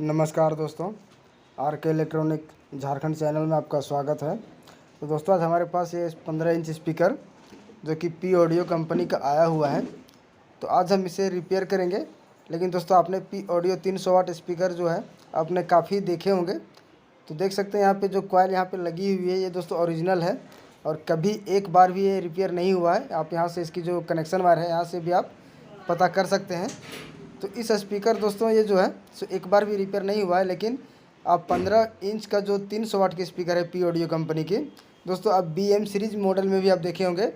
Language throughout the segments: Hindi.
नमस्कार दोस्तों, आर के इलेक्ट्रॉनिक झारखंड चैनल में आपका स्वागत है। तो दोस्तों आज हमारे पास ये 15 इंच स्पीकर जो कि पी ऑडियो कंपनी का आया हुआ है, तो आज हम इसे रिपेयर करेंगे। लेकिन दोस्तों आपने पी ऑडियो 300 वाट स्पीकर जो है आपने काफ़ी देखे होंगे। तो देख सकते हैं यहाँ पे जो कॉइल यहाँ पे लगी हुई है ये दोस्तों ओरिजिनल है और कभी एक बार भी ये रिपेयर नहीं हुआ है। आप यहाँ से इसकी जो कनेक्शन वायर है यहाँ से भी आप पता कर सकते हैं। तो इस स्पीकर दोस्तों ये जो है सो एक बार भी रिपेयर नहीं हुआ है। लेकिन आप 15 इंच का जो 300 वाट की स्पीकर है पी ऑडियो कंपनी की, दोस्तों आप BM सीरीज़ मॉडल में भी आप देखे होंगे,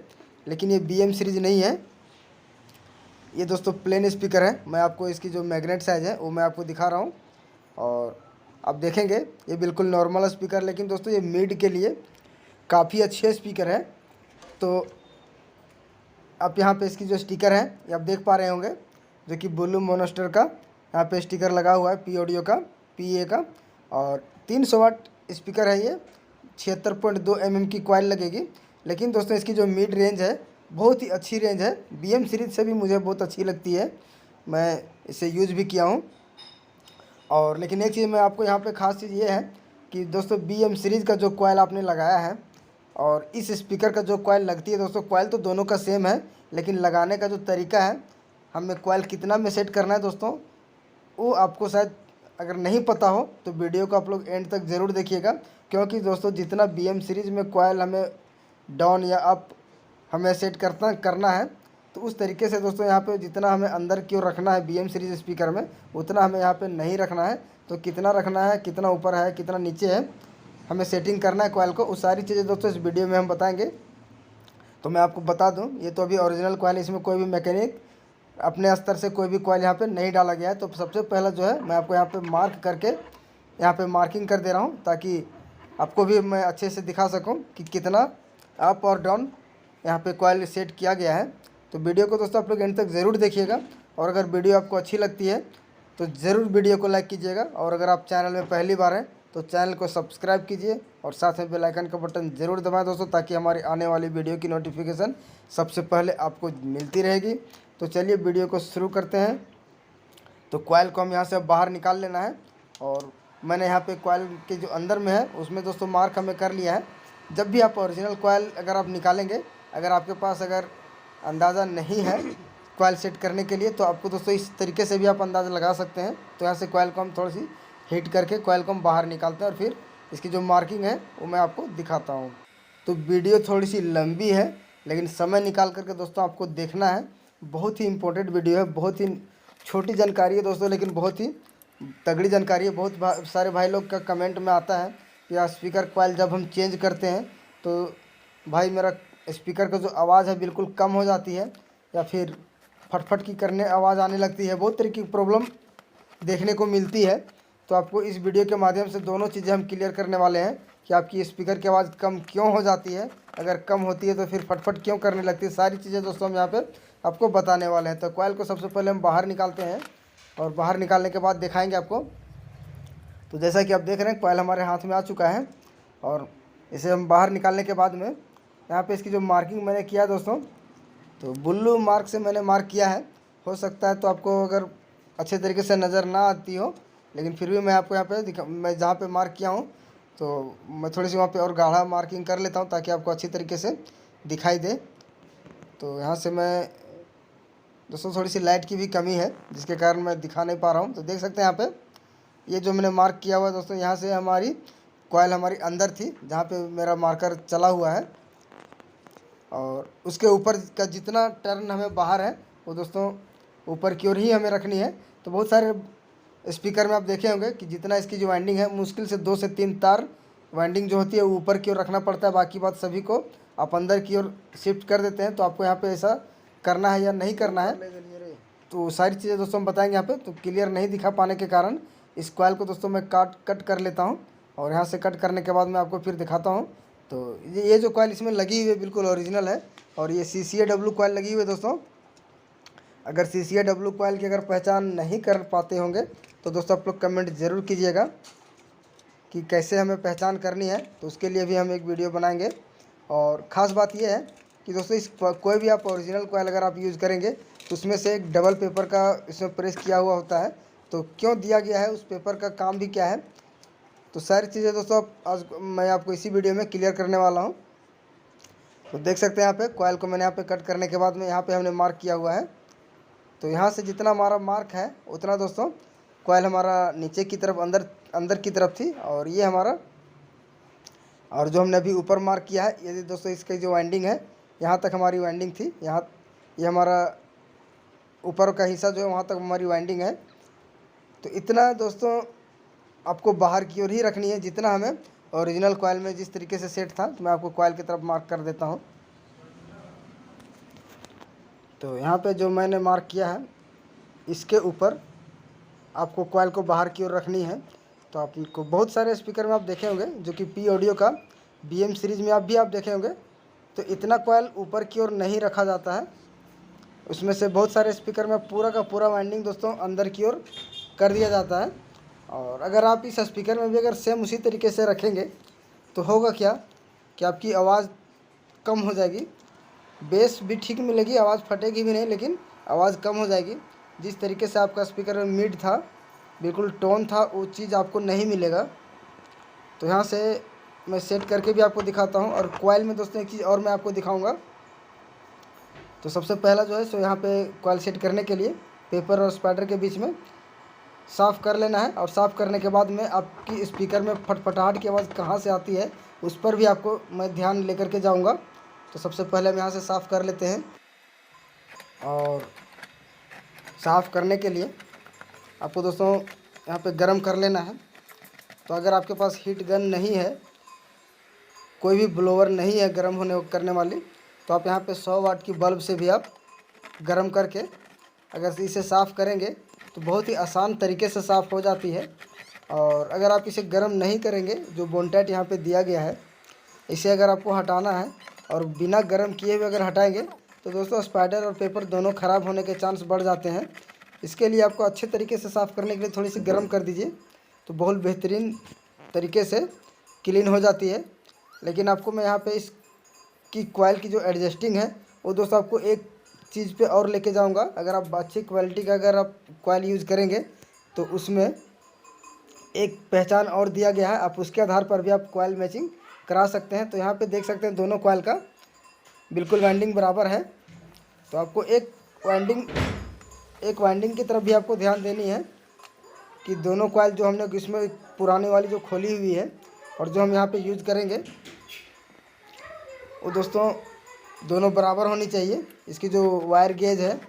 लेकिन ये BM सीरीज़ नहीं है। ये दोस्तों प्लेन स्पीकर है। मैं आपको इसकी जो मैग्नेट साइज़ है वो मैं आपको दिखा रहा हूँ और आप देखेंगे ये बिल्कुल नॉर्मल स्पीकर, लेकिन दोस्तों ये मिड के लिए काफ़ी अच्छे स्पीकर है। तो आप यहाँ पे इसकी जो स्टिकर है ये आप देख पा रहे होंगे, जो कि ब्लू मोनस्टर का यहाँ पे स्टिकर लगा हुआ है पी ऑडियो का, PA का। और 300 वाट स्पीकर है ये, 76.2 mm की कॉइल लगेगी। लेकिन दोस्तों इसकी जो मिड रेंज है बहुत ही अच्छी रेंज है, BM सीरीज से भी मुझे बहुत अच्छी लगती है, मैं इसे यूज़ भी किया हूँ। और लेकिन एक चीज़ मैं आपको यहाँ पे ख़ास चीज़ ये है कि दोस्तों BM सीरीज़ का जो कॉइल आपने लगाया है और इस स्पीकर का जो कॉइल लगती है, दोस्तों कॉइल तो दोनों का सेम है, लेकिन लगाने का जो तरीका है, हमें कॉइल कितना में सेट करना है दोस्तों, वो आपको शायद अगर नहीं पता हो तो वीडियो को आप लोग एंड तक ज़रूर देखिएगा। क्योंकि दोस्तों जितना BM सीरीज़ में कॉइल हमें डाउन या अप हमें सेट करना है, तो उस तरीके से दोस्तों यहाँ पे जितना हमें अंदर की ओर रखना है BM सीरीज़ स्पीकर में, उतना हमें यहाँ पे नहीं रखना है। तो कितना रखना है, कितना ऊपर है, कितना नीचे है, हमें सेटिंग करना है कॉइल को, वो सारी चीज़ें दोस्तों इस वीडियो में हम बताएंगे। तो मैं आपको बता दूं, ये तो अभी ओरिजिनल कॉइल, इसमें कोई भी मैकेनिक अपने स्तर से कोई भी कॉइल यहाँ पे नहीं डाला गया है। तो सबसे पहला जो है मैं आपको यहाँ पे मार्क करके यहाँ पे मार्किंग कर दे रहा हूँ, ताकि आपको भी मैं अच्छे से दिखा सकूँ कि कितना अप और डाउन यहाँ पे कॉइल सेट किया गया है। तो वीडियो को दोस्तों आप लोग एंड तक ज़रूर देखिएगा, और अगर वीडियो आपको अच्छी लगती है तो ज़रूर वीडियो को लाइक कीजिएगा, और अगर आप चैनल में पहली बार हैं तो चैनल को सब्सक्राइब कीजिए और साथ में बेल आइकन का बटन ज़रूर दबाएं दोस्तों, ताकि हमारी आने वाली वीडियो की नोटिफिकेशन सबसे पहले आपको मिलती रहेगी। तो चलिए वीडियो को शुरू करते हैं। तो कॉइल को हम यहाँ से बाहर निकाल लेना है, और मैंने यहाँ पे कॉइल के जो अंदर में है उसमें दोस्तों मार्क हमें कर लिया है। जब भी आप ओरिजिनल कॉइल अगर आप निकालेंगे, अगर आपके पास अगर अंदाज़ा नहीं है कॉइल सेट करने के लिए, तो आपको दोस्तों इस तरीके से भी आप अंदाज़ा लगा सकते हैं। तो यहाँ से कॉइल को हम थोड़ी सी हीट करके कॉइल को हम बाहर निकालते हैं, और फिर इसकी जो मार्किंग है वो मैं आपको दिखाता हूँ। तो वीडियो थोड़ी सी लंबी है, लेकिन समय निकाल करके दोस्तों आपको देखना है। बहुत ही इम्पोर्टेंट वीडियो है, बहुत ही छोटी जानकारी है दोस्तों, लेकिन बहुत ही तगड़ी जानकारी है। बहुत सारे भाई लोग का कमेंट में आता है कि यार स्पीकर कॉइल जब हम चेंज करते हैं तो भाई मेरा स्पीकर का जो आवाज़ है बिल्कुल कम हो जाती है, या फिर फटफट की करने आवाज़ आने लगती है, बहुत तरह की प्रॉब्लम देखने को मिलती है। तो आपको इस वीडियो के माध्यम से दोनों चीज़ें हम क्लियर करने वाले हैं कि आपकी स्पीकर की आवाज़ कम क्यों हो जाती है, अगर कम होती है तो फिर फटफट क्यों करने लगती है, सारी चीज़ें दोस्तों हम यहाँ पे आपको बताने वाले हैं। तो कॉइल को सबसे पहले हम बाहर निकालते हैं, और बाहर निकालने के बाद दिखाएंगे आपको। तो जैसा कि आप देख रहे हैं कॉइल हमारे हाथ में आ चुका है, और इसे हम बाहर निकालने के बाद में यहाँ पे इसकी जो मार्किंग मैंने किया दोस्तों, तो ब्लू मार्क से मैंने मार्क किया है। हो सकता है तो आपको अगर अच्छे तरीके से नज़र ना आती हो, लेकिन फिर भी मैं आपको यहाँ पे मैं जहाँ पे मार्क किया हूँ तो मैं थोड़ी सी वहाँ पे और गाढ़ा मार्किंग कर लेता हूँ, ताकि आपको अच्छी तरीके से दिखाई दे। तो यहाँ से मैं दोस्तों थोड़ी सी लाइट की भी कमी है जिसके कारण मैं दिखा नहीं पा रहा हूँ। तो देख सकते हैं यहाँ पे ये जो मैंने मार्क किया हुआ है दोस्तों, यहाँ से हमारी कॉइल हमारी अंदर थी जहाँ पे मेरा मार्कर चला हुआ है, और उसके ऊपर का जितना टर्न हमें बाहर है वो दोस्तों ऊपर की ओर ही हमें रखनी है। तो बहुत सारे स्पीकर में आप देखे होंगे कि जितना इसकी जो वाइंडिंग है, मुश्किल से 2 से 3 तार वाइंडिंग जो होती है वो ऊपर की ओर रखना पड़ता है, बाकी बात सभी को आप अंदर की ओर शिफ्ट कर देते हैं। तो आपको यहाँ पे ऐसा करना है या नहीं करना है, तो सारी चीज़ें दोस्तों हम बताएंगे यहाँ पे। तो क्लियर नहीं दिखा पाने के कारण इस कॉइल को दोस्तों मैं कट कर लेता हूँ, और यहाँ से कट करने के बाद मैं आपको फिर दिखाता हूँ। तो ये जो कॉइल इसमें लगी हुई है बिल्कुल ओरिजिनल है, और ये CCAW कॉइल लगी हुई है दोस्तों। अगर CCAW कॉइल की अगर पहचान नहीं कर पाते होंगे तो दोस्तों आप लोग कमेंट ज़रूर कीजिएगा कि कैसे हमें पहचान करनी है, तो उसके लिए भी हम एक वीडियो बनाएंगे। और ख़ास बात यह है कि दोस्तों इस कोई भी आप ओरिजिनल कॉइल अगर आप यूज़ करेंगे तो उसमें से एक डबल पेपर का इसमें प्रेस किया हुआ होता है, तो क्यों दिया गया है, उस पेपर का काम भी क्या है, तो सारी चीज़ें दोस्तों आज मैं आपको इसी वीडियो में क्लियर करने वाला हूँ। तो देख सकते हैं यहाँ पे कॉइल को मैंने यहाँ पे कट करने के बाद में यहाँ पे हमने मार्क किया हुआ है। तो यहाँ से जितना हमारा मार्क है उतना दोस्तों कॉइल हमारा नीचे की तरफ अंदर की तरफ थी, और ये हमारा, और जो हमने अभी ऊपर मार्क किया है ये दोस्तों इसकी जो वाइंडिंग है यहाँ तक हमारी वाइंडिंग थी। यहाँ ये हमारा ऊपर का हिस्सा जो है वहाँ तक हमारी वाइंडिंग है। तो इतना दोस्तों आपको बाहर की ओर ही रखनी है जितना हमें ओरिजिनल कॉइल में जिस तरीके से सेट था। तो मैं आपको कॉइल की तरफ मार्क कर देता हूँ। तो यहाँ पे जो मैंने मार्क किया है इसके ऊपर आपको कॉइल को बाहर की ओर रखनी है। तो आपको बहुत सारे स्पीकर में आप देखे होंगे जो कि पी ऑडियो का BM सीरीज़ में आप देखे होंगे, तो इतना कॉइल ऊपर की ओर नहीं रखा जाता है। उसमें से बहुत सारे स्पीकर में पूरा का पूरा वाइंडिंग दोस्तों अंदर की ओर कर दिया जाता है। और अगर आप इस स्पीकर में भी अगर सेम उसी तरीके से रखेंगे तो होगा क्या कि आपकी आवाज़ कम हो जाएगी, बेस भी ठीक मिलेगी, आवाज़ फटेगी भी नहीं, लेकिन आवाज़ कम हो जाएगी। जिस तरीके से आपका स्पीकर में मिड था, बिल्कुल टोन था, वो चीज़ आपको नहीं मिलेगा। तो यहाँ से मैं सेट करके भी आपको दिखाता हूँ। और कॉइल में दोस्तों एक चीज़ और मैं आपको दिखाऊंगा। तो सबसे पहला जो है सो यहाँ पे कॉइल सेट करने के लिए पेपर और स्पाइडर के बीच में साफ़ कर लेना है। और साफ़ करने के बाद में आपकी स्पीकर में फटफटाहट की आवाज़ कहाँ से आती है उस पर भी आपको मैं ध्यान लेकर के जाऊँगा। तो सबसे पहले हम यहाँ से साफ़ कर लेते हैं। और साफ़ करने के लिए आपको दोस्तों यहाँ पे गरम कर लेना है। तो अगर आपके पास हीट गन नहीं है, कोई भी ब्लोवर नहीं है गर्म होने करने वाली, तो आप यहाँ पे 100 वाट की बल्ब से भी आप गर्म करके अगर इसे साफ़ करेंगे तो बहुत ही आसान तरीके से साफ़ हो जाती है। और अगर आप इसे गर्म नहीं करेंगे, जो बोनटाइट यहाँ पे दिया गया है इसे अगर आपको हटाना है और बिना गर्म किए हुए अगर हटाएंगे तो दोस्तों स्पाइडर और पेपर दोनों ख़राब होने के चांस बढ़ जाते हैं। इसके लिए आपको अच्छे तरीके से साफ़ करने के लिए थोड़ी सी गर्म कर दीजिए, तो बहुत बेहतरीन तरीके से क्लीन हो जाती है। लेकिन आपको मैं यहाँ पे इसकी कॉइल की जो एडजस्टिंग है वो दोस्तों आपको एक चीज़ पे और लेके जाऊँगा। अगर आप अच्छी क्वालिटी का अगर आप कॉइल यूज़ करेंगे तो उसमें एक पहचान और दिया गया है, आप उसके आधार पर भी आप कॉइल मैचिंग करा सकते हैं। तो यहाँ पे देख सकते हैं दोनों कॉइल का बिल्कुल वाइंडिंग बराबर है। तो आपको एक वाइंडिंग की तरफ भी आपको ध्यान देनी है कि दोनों कॉइल जो हमने इसमें पुरानी वाली जो खोली हुई है और जो हम यहाँ पे यूज़ करेंगे वो दोस्तों दोनों बराबर होनी चाहिए। इसकी जो वायर गेज है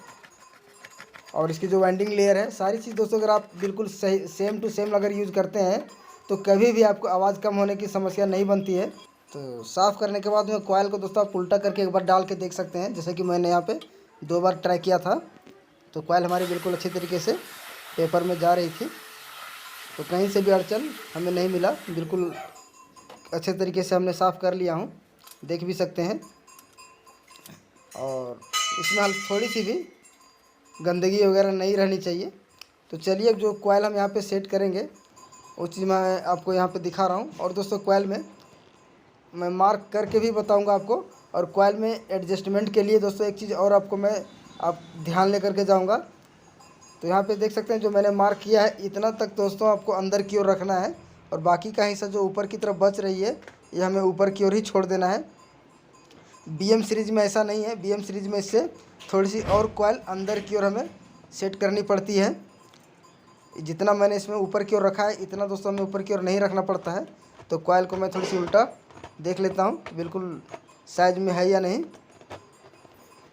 और इसकी जो वाइंडिंग लेयर है, सारी चीज़ दोस्तों अगर आप बिल्कुल सही सेम टू सेम अगर यूज़ करते हैं तो कभी भी आपको आवाज़ कम होने की समस्या नहीं बनती है। तो साफ़ करने के बाद में कॉइल को दोस्तों आप उल्टा करके एक बार डाल के देख सकते हैं, जैसे कि मैंने यहाँ पे 2 बार ट्राई किया था। तो कॉइल हमारी बिल्कुल अच्छी तरीके से पेपर में जा रही थी, तो कहीं से भी अड़चन हमें नहीं मिला। बिल्कुल अच्छे तरीके से हमने साफ़ कर लिया हूँ, देख भी सकते हैं। और इसमें हम थोड़ी सी भी गंदगी वगैरह नहीं रहनी चाहिए। तो चलिए अब जो कॉइल हम यहाँ पे सेट करेंगे वो चीज़ मैं आपको यहाँ पे दिखा रहा हूँ। और दोस्तों कॉइल में मैं मार्क करके भी बताऊँगा आपको। और कॉइल में एडजस्टमेंट के लिए दोस्तों एक चीज़ और आपको मैं ध्यान लेकर के जाऊँगा। तो यहाँ पे देख सकते हैं जो मैंने मार्क किया है इतना तक दोस्तों आपको अंदर की ओर रखना है, और बाकी का हिस्सा जो ऊपर की तरफ बच रही है ये हमें ऊपर की ओर ही छोड़ देना है। BM सीरीज़ में ऐसा नहीं है, BM सीरीज़ में इससे थोड़ी सी और कॉइल अंदर की ओर हमें सेट करनी पड़ती है। जितना मैंने इसमें ऊपर की ओर रखा है इतना दोस्तों हमें ऊपर की ओर नहीं रखना पड़ता है। तो कॉइल को मैं थोड़ी सी उल्टा देख लेता हूँ बिल्कुल साइज में है या नहीं।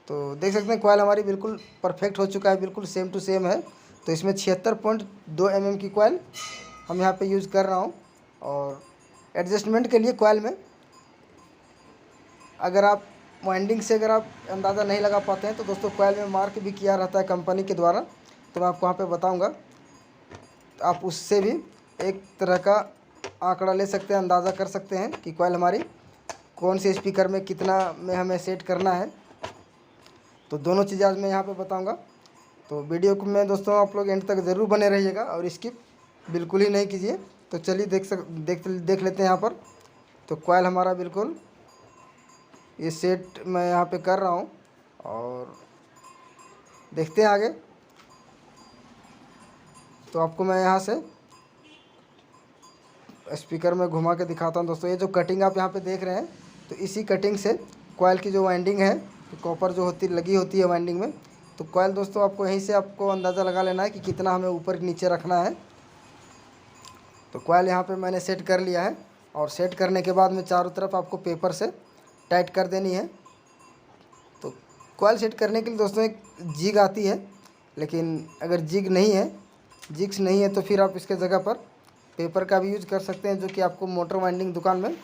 तो देख सकते हैं कॉइल हमारी बिल्कुल परफेक्ट हो चुका है, बिल्कुल सेम टू सेम है। तो इसमें 76.2 mm की कॉइल हम यहाँ पे यूज़ कर रहा हूँ। और एडजस्टमेंट के लिए कॉइल में अगर आप वाइंडिंग से अगर आप अंदाज़ा नहीं लगा पाते हैं तो दोस्तों कॉइल में मार्क भी किया रहता है कंपनी के द्वारा, तो मैं आपको वहाँ पे बताऊँगा। तो आप उससे भी एक तरह का आंकड़ा ले सकते हैं, अंदाज़ा कर सकते हैं कि कॉइल हमारी कौन से स्पीकर में कितना में हमें सेट करना है। तो दोनों चीज़ें आज मैं यहाँ पे बताऊँगा। तो वीडियो को मैं दोस्तों आप लोग एंड तक ज़रूर बने रहिएगा और स्किप बिल्कुल ही नहीं कीजिए। तो चलिए देख लेते हैं यहाँ पर। तो कॉइल हमारा बिल्कुल ये सेट मैं यहाँ पे कर रहा हूँ और देखते हैं आगे। तो आपको मैं यहाँ से स्पीकर में घुमा के दिखाता हूँ दोस्तों। ये जो कटिंग आप यहाँ पे देख रहे हैं, तो इसी कटिंग से कॉइल की जो वाइंडिंग है, तो कॉपर जो लगी होती है वाइंडिंग में, तो कॉइल दोस्तों आपको यहीं से आपको अंदाज़ा लगा लेना है कि कितना हमें ऊपर नीचे रखना है। तो कॉइल यहाँ पे मैंने सेट कर लिया है, और सेट करने के बाद में चारों तरफ आपको पेपर से टाइट कर देनी है। तो कॉइल सेट करने के लिए दोस्तों एक जिग आती है, लेकिन अगर जिग्स नहीं है तो फिर आप इसके जगह पर पेपर का भी यूज़ कर सकते हैं, जो कि आपको मोटर वाइंडिंग दुकान में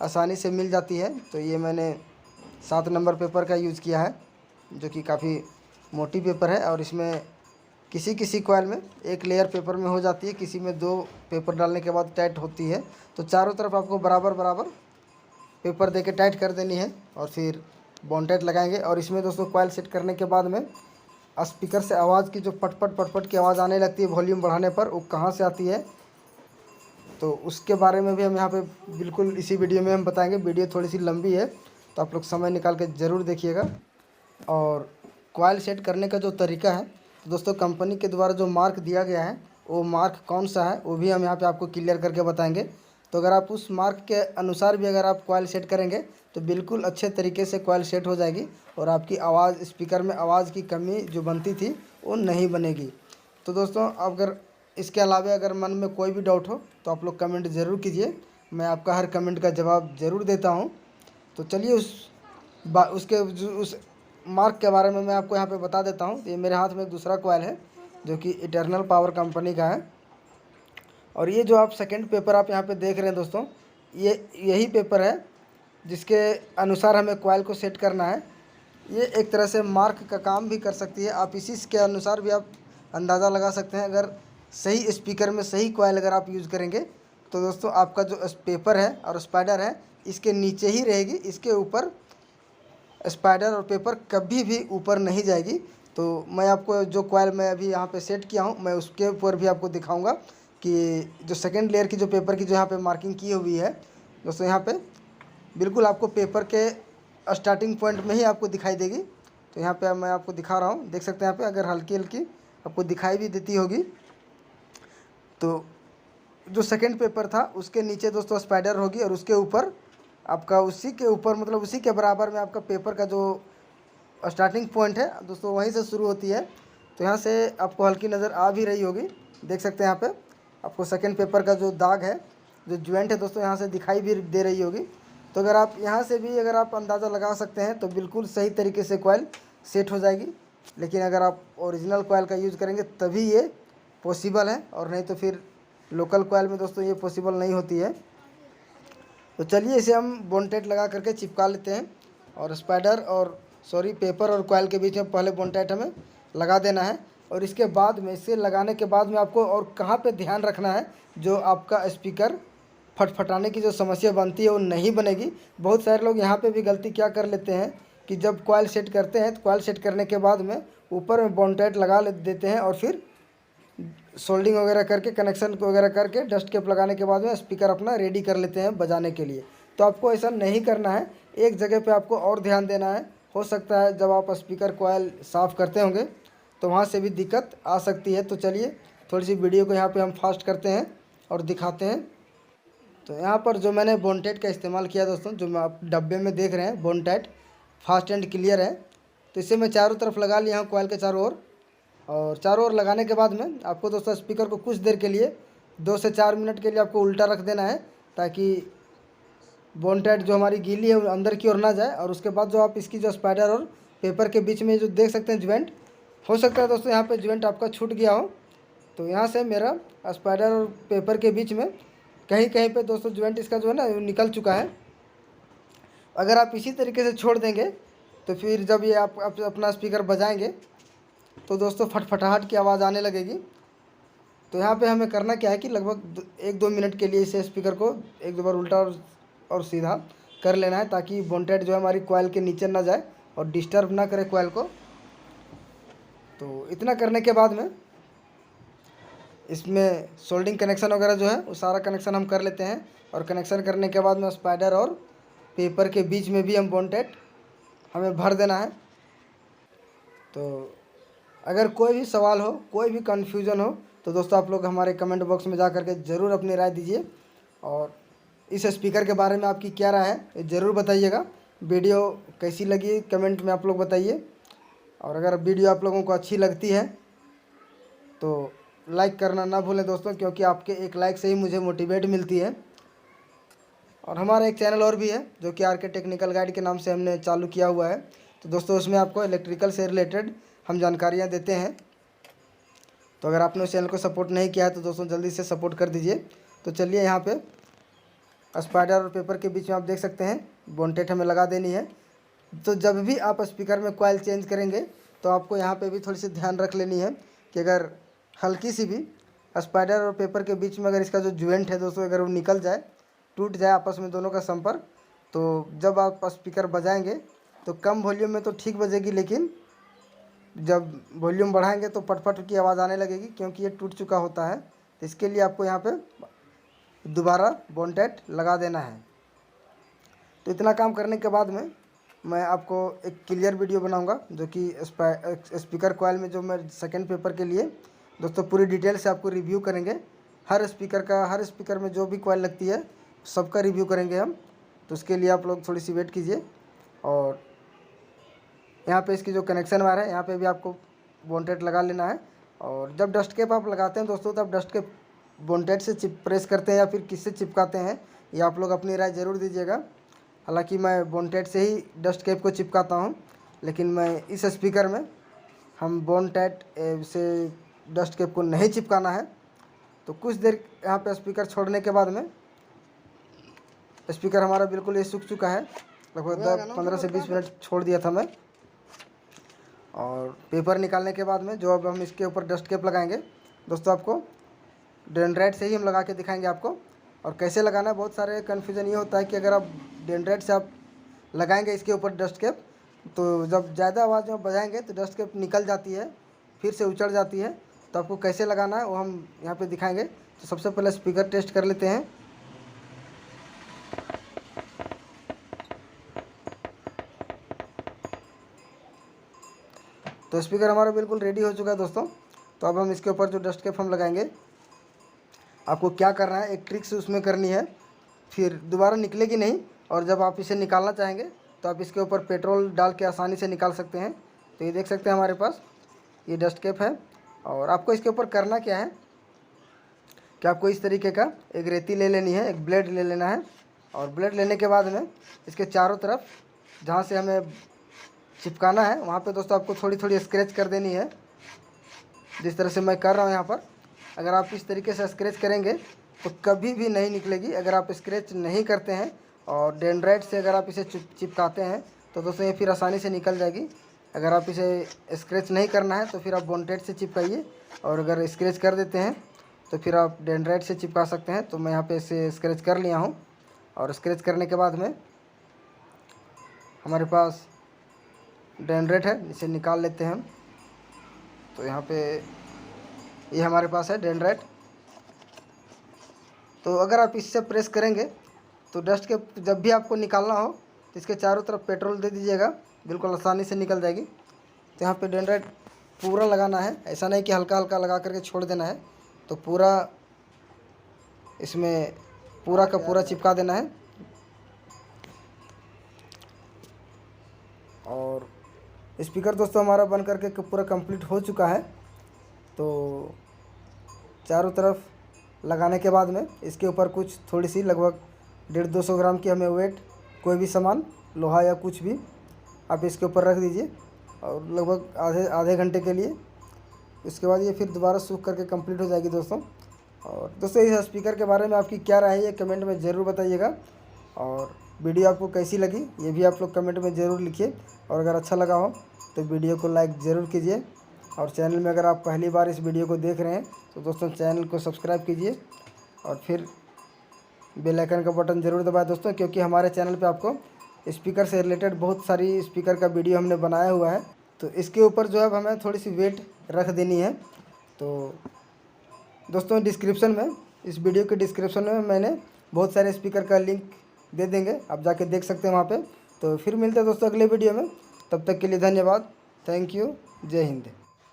आसानी से मिल जाती है। तो ये मैंने 7 नंबर पेपर का यूज़ किया है, जो कि काफ़ी मोटी पेपर है, और इसमें किसी कॉइल में एक लेयर पेपर में हो जाती है, किसी में 2 पेपर डालने के बाद टाइट होती है। तो चारों तरफ आपको बराबर पेपर देके टाइट कर देनी है, और फिर बॉन्ड लगाएंगे। और इसमें दोस्तों कॉइल सेट करने के बाद में स्पीकर से आवाज़ की जो पट की आवाज़ आने लगती है वॉल्यूम बढ़ाने पर, वो कहाँ से आती है, तो उसके बारे में भी हम यहाँ पे बिल्कुल इसी वीडियो में हम बताएंगे। वीडियो थोड़ी सी लंबी है, तो आप लोग समय निकाल के ज़रूर देखिएगा। और कॉइल सेट करने का जो तरीका है, तो दोस्तों कंपनी के द्वारा जो मार्क दिया गया है, वो मार्क कौन सा है वो भी हम यहाँ पे आपको क्लियर करके बताएंगे। तो अगर आप उस मार्क के अनुसार भी अगर आप कॉइल सेट करेंगे, तो बिल्कुल अच्छे तरीके से कॉइल सेट हो जाएगी, और आपकी आवाज़, स्पीकर में आवाज़ की कमी जो बनती थी वो नहीं बनेगी। तो दोस्तों अगर इसके अलावा अगर मन में कोई भी डाउट हो तो आप लोग कमेंट ज़रूर कीजिए, मैं आपका हर कमेंट का जवाब ज़रूर देता हूँ। तो चलिए उस मार्क के बारे में मैं आपको यहाँ पे बता देता हूँ। ये मेरे हाथ में एक दूसरा कॉइल है, जो कि इटर्नल पावर कंपनी का है। और ये जो आप सेकंड पेपर आप यहाँ पे देख रहे हैं दोस्तों, ये यही पेपर है जिसके अनुसार हमें कॉइल को सेट करना है। ये एक तरह से मार्क का काम भी कर सकती है। आप इसी के अनुसार भी आप अंदाज़ा लगा सकते हैं। अगर सही स्पीकर में सही कॉइल अगर आप यूज़ करेंगे, तो दोस्तों आपका जो पेपर है और स्पाइडर है, इसके नीचे ही रहेगी, इसके ऊपर स्पाइडर और पेपर कभी भी ऊपर नहीं जाएगी। तो मैं आपको जो कॉइल मैं अभी यहाँ पे सेट किया हूँ, मैं उसके ऊपर भी आपको दिखाऊंगा कि जो सेकंड लेयर की जो पेपर की जो यहाँ पे मार्किंग की हुई है दोस्तों, यहाँ पे बिल्कुल आपको पेपर के स्टार्टिंग पॉइंट में ही आपको दिखाई देगी। तो यहाँ पे मैं आपको दिखा रहा हूँ, देख सकते हैं यहाँ पे, अगर हल्की हल्की आपको दिखाई भी देती होगी। तो जो सेकंड पेपर था उसके नीचे दोस्तों स्पाइडर होगी, और उसके ऊपर आपका उसी के ऊपर मतलब उसी के बराबर में आपका पेपर का जो स्टार्टिंग पॉइंट है दोस्तों, वहीं से शुरू होती है। तो यहाँ से आपको हल्की नज़र आ भी रही होगी, देख सकते हैं यहाँ पे आपको सेकंड पेपर का जो दाग है, जो ज्वाइंट है दोस्तों, यहाँ से दिखाई भी दे रही होगी। तो अगर आप यहाँ से भी अगर आप अंदाज़ा लगा सकते हैं, तो बिल्कुल सही तरीके से कॉइल सेट हो जाएगी। लेकिन अगर आप ओरिजिनल कॉइल का यूज़ करेंगे तभी ये पॉसिबल है, और नहीं तो फिर लोकल कॉइल में दोस्तों ये पॉसिबल नहीं होती है। तो चलिए इसे हम बॉन्टेट लगा करके चिपका लेते हैं, और स्पाइडर और पेपर और कॉइल के बीच में पहले बॉन्टेट हमें लगा देना है। और इसके बाद में, इसे लगाने के बाद में आपको और कहाँ पे ध्यान रखना है, जो आपका स्पीकर फटफटाने की जो समस्या बनती है वो नहीं बनेगी। बहुत सारे लोग यहाँ पे भी गलती क्या कर लेते हैं कि जब कॉइल सेट करते हैं, तो कॉइल सेट करने के बाद में ऊपर में बॉन्टेट लगा देते हैं, और फिर सोल्डिंग वगैरह करके, कनेक्शन वगैरह करके, डस्ट कैप लगाने के बाद में स्पीकर अपना रेडी कर लेते हैं बजाने के लिए। तो आपको ऐसा नहीं करना है, एक जगह पे आपको और ध्यान देना है। हो सकता है जब आप स्पीकर कॉइल साफ़ करते होंगे तो वहाँ से भी दिक्कत आ सकती है। तो चलिए थोड़ी सी वीडियो को यहाँ पे हम फास्ट करते हैं और दिखाते हैं। तो यहाँ पर जो मैंने बॉन्टेट का इस्तेमाल किया दोस्तों, जो मैं आप डब्बे में देख रहे हैं, बॉन्टेट फास्ट एंड क्लियर है। तो इसे मैं चारों तरफ लगा लिया हूँ, कॉइल के चारों ओर। और चारों ओर लगाने के बाद में आपको दोस्तों स्पीकर को कुछ देर के लिए 2 से 4 मिनट के लिए आपको उल्टा रख देना है, ताकि बॉन्टेट जो हमारी गीली है वो अंदर की ओर ना जाए। और उसके बाद जो आप इसकी जो स्पाइडर और पेपर के बीच में जो देख सकते हैं ज्वाइंट, हो सकता है दोस्तों यहाँ पे ज्वाइंट आपका छूट गया हो। तो यहाँ से मेरा स्पाइडर और पेपर के बीच में कहीं कहीं पे दोस्तों ज्वाइंट इसका जो है ना निकल चुका है। अगर आप इसी तरीके से छोड़ देंगे, तो फिर जब ये आप अपना स्पीकर बजाएंगे तो दोस्तों फटफटाहट की आवाज़ आने लगेगी। तो यहाँ पे हमें करना क्या है कि लगभग 1-2 मिनट के लिए इसे स्पीकर को 1-2 बार उल्टा और सीधा कर लेना है, ताकि बॉन्टेट जो है हमारी कॉइल के नीचे ना जाए और डिस्टर्ब ना करे कॉइल को। तो इतना करने के बाद में इसमें सोल्डिंग कनेक्शन वगैरह जो है वो सारा कनेक्शन हम कर लेते हैं। और कनेक्शन करने के बाद में स्पाइडर और पेपर के बीच में भी हम बॉन्टेट हमें भर देना है। तो अगर कोई भी सवाल हो, कोई भी कन्फ्यूज़न हो, तो दोस्तों आप लोग हमारे कमेंट बॉक्स में जा करके ज़रूर अपनी राय दीजिए और इस स्पीकर के बारे में आपकी क्या राय है ये ज़रूर बताइएगा। वीडियो कैसी लगी कमेंट में आप लोग बताइए, और अगर वीडियो आप लोगों को अच्छी लगती है तो लाइक करना ना भूलें दोस्तों, क्योंकि आपके एक लाइक से ही मुझे मोटिवेट मिलती है। और हमारा एक चैनल और भी है जो कि आर के टेक्निकल गाइड के नाम से हमने चालू किया हुआ है। तो दोस्तों उसमें आपको इलेक्ट्रिकल से रिलेटेड हम जानकारियाँ देते हैं। तो अगर आपने उस चैनल को सपोर्ट नहीं किया है तो दोस्तों जल्दी से सपोर्ट कर दीजिए। तो चलिए यहाँ पे स्पाइडर और पेपर के बीच में आप देख सकते हैं बॉन्टेट हमें लगा देनी है। तो जब भी आप स्पीकर में कॉइल चेंज करेंगे तो आपको यहाँ पे भी थोड़ी सी ध्यान रख लेनी है कि अगर हल्की सी भी स्पाइडर और पेपर के बीच में अगर इसका जो ज्वाइंट है दोस्तों अगर वो निकल जाए, टूट जाए आपस में दोनों का संपर्क, तो जब आप स्पीकर बजाएंगे तो कम वॉल्यूम में तो ठीक बजेगी, लेकिन जब वॉल्यूम बढ़ाएंगे तो पटपट की आवाज़ आने लगेगी, क्योंकि ये टूट चुका होता है। तो इसके लिए आपको यहाँ पे दोबारा बॉन्टेट लगा देना है। तो इतना काम करने के बाद में मैं आपको एक क्लियर वीडियो बनाऊंगा जो कि स्पीकर कॉइल में जो मैं सेकंड पेपर के लिए दोस्तों पूरी डिटेल से आपको रिव्यू करेंगे। हर स्पीकर में जो भी कॉइल लगती है सबका रिव्यू करेंगे हम। तो उसके लिए आप लोग थोड़ी सी वेट कीजिए। और यहाँ पे इसकी जो कनेक्शन वायर है यहाँ पे भी आपको बॉन्टेट लगा लेना है। और जब डस्ट कैप आप लगाते हैं दोस्तों तब डस्ट कैप बॉन्टेट से प्रेस करते हैं या फिर किससे चिपकाते हैं, ये आप लोग अपनी राय ज़रूर दीजिएगा। हालांकि मैं बॉन्टेट से ही डस्ट कैप को चिपकाता हूँ, लेकिन मैं इस स्पीकर में हम बॉन्टेट से डस्ट कैप को नहीं चिपकाना है। तो कुछ देर यहाँ पे स्पीकर छोड़ने के बाद में स्पीकर हमारा बिल्कुल ये सूख चुका है, लगभग 15 से 20 मिनट छोड़ दिया था मैं। और पेपर निकालने के बाद में जो अब हम इसके ऊपर डस्ट कैप लगाएंगे दोस्तों, आपको डेंड्राइट से ही हम लगा के दिखाएंगे आपको। और कैसे लगाना है, बहुत सारे कन्फ्यूज़न ये होता है कि अगर आप डेंड्राइट से आप लगाएंगे इसके ऊपर डस्ट कैप तो जब ज़्यादा आवाज़ में बजाएंगे तो डस्ट कैप निकल जाती है, फिर से उचड़ जाती है। तो आपको कैसे लगाना है वो हम यहाँ पे दिखाएंगे। तो सबसे पहले स्पीकर टेस्ट कर लेते हैं। तो स्पीकर हमारा बिल्कुल रेडी हो चुका है दोस्तों। तो अब हम इसके ऊपर जो डस्ट कैप हम लगाएंगे, आपको क्या करना है, एक ट्रिक से उसमें करनी है, फिर दोबारा निकलेगी नहीं। और जब आप इसे निकालना चाहेंगे तो आप इसके ऊपर पेट्रोल डाल के आसानी से निकाल सकते हैं। तो ये देख सकते हैं हमारे पास ये डस्ट कैप है। और आपको इसके ऊपर करना क्या है कि आपको इस तरीके का एक रेती ले लेनी है, एक ब्लेड ले लेना है। और ब्लेड लेने के बाद में इसके चारों तरफ जहाँ से हमें चिपकाना है वहाँ पे दोस्तों आपको थोड़ी थोड़ी स्क्रैच कर देनी है, जिस तरह से मैं कर रहा हूँ यहाँ पर। अगर आप इस तरीके से स्क्रैच करेंगे तो कभी भी नहीं निकलेगी। अगर आप स्क्रैच नहीं करते हैं और डेंड्राइट से अगर आप इसे चिपकाते हैं तो दोस्तों ये फिर आसानी से निकल जाएगी। अगर आप इसे स्क्रैच नहीं करना है तो फिर आप बॉन्टेट से चिपकाइए, और अगर स्क्रैच कर देते हैं तो फिर आप डेंड्राइट से चिपका सकते हैं। तो मैं यहाँ पे इसे स्क्रैच कर लिया हूँ। और स्क्रैच करने के बाद में हमारे पास डेंड्राइट है, इसे निकाल लेते हैं हम। तो यहाँ पे ये हमारे पास है डेंड्राइट। तो अगर आप इससे प्रेस करेंगे तो डस्ट के जब भी आपको निकालना हो तो इसके चारों तरफ पेट्रोल दे दीजिएगा, बिल्कुल आसानी से निकल जाएगी। तो यहाँ पे डेंड्राइट पूरा लगाना है, ऐसा नहीं कि हल्का हल्का लगा करके छोड़ देना है। तो पूरा इसमें पूरा का पूरा चिपका देना है। और स्पीकर दोस्तों हमारा बन करके पूरा कंप्लीट हो चुका है। तो चारों तरफ लगाने के बाद में इसके ऊपर कुछ थोड़ी सी लगभग 150-200 ग्राम की हमें वेट कोई भी सामान, लोहा या कुछ भी आप इसके ऊपर रख दीजिए, और लगभग आधे घंटे के लिए। इसके बाद ये फिर दोबारा सूख करके कंप्लीट हो जाएगी दोस्तों। और दोस्तों इस स्पीकर के बारे में आपकी क्या राय है ये कमेंट में ज़रूर बताइएगा। और वीडियो आपको कैसी लगी ये भी आप लोग कमेंट में ज़रूर लिखिए। और अगर अच्छा लगा हो तो वीडियो को लाइक ज़रूर कीजिए। और चैनल में अगर आप पहली बार इस वीडियो को देख रहे हैं तो दोस्तों चैनल को सब्सक्राइब कीजिए, और फिर बेल आइकन का बटन ज़रूर दबाएं दोस्तों, क्योंकि हमारे चैनल पे आपको स्पीकर से रिलेटेड बहुत सारी स्पीकर का वीडियो हमने बनाया हुआ है। तो इसके ऊपर जो है हमें थोड़ी सी वेट रख देनी है। तो दोस्तों डिस्क्रिप्शन में, इस वीडियो के डिस्क्रिप्शन में मैंने बहुत सारे स्पीकर का लिंक दे देंगे, आप जाके देख सकते हैं वहाँ पे। तो फिर मिलते हैं दोस्तों अगले वीडियो में, तब तक के लिए धन्यवाद। Thank you. जय हिंद।